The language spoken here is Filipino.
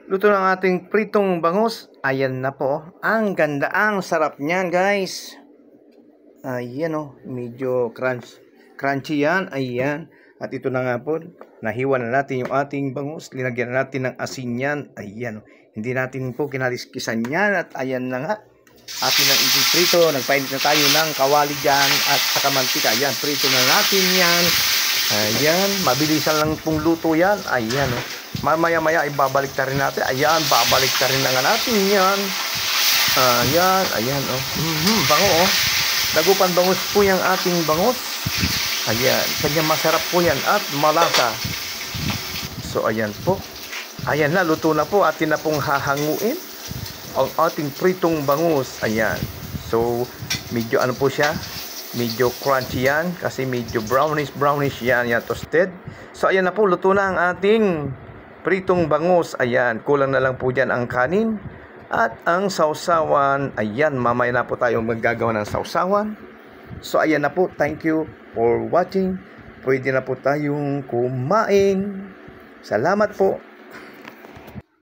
Luto ng ating pritong bangus. Ayan na po. Ang ganda, ang sarap niyan, guys. Ayan oh, medyo crunchy yan. Ayan. At ito na nga po, nahiwa na natin yung ating bangus. Linagyan na natin ng asin yan. Ayan oh. Hindi natin po kinaliskisan yan. At ayan na nga. Atin ang iting prito. Nagpainit na tayo ng kawali dyan at saka mantika. Ayan, prito na natin yan. Ayan, mabilisan lang pong luto yan. Ayan oh. Mamaya-maya ibabalik na rin natin. Ayan, babalik na rin na natin yan. Ayan, ayan oh. Bango oh. Dagupan bangus po yung ating bangus. Ayan, kanya masarap po yan at malasa. So ayan po. Ayan na, luto na po. Atin na pong hahanguin ang ating pritong bangus. Ayan. So medyo ano po siya, medyo crunchy yan kasi medyo brownish yan, yan toasted. So ayan na po, luto na ang ating pritong bangus. Ayan, kulang na lang po dyan ang kanin at ang sausawan. Ayan, mamaya na po tayo maggagawa ng sausawan. So ayan na po, thank you for watching. Pwede na po tayong kumain. Salamat po.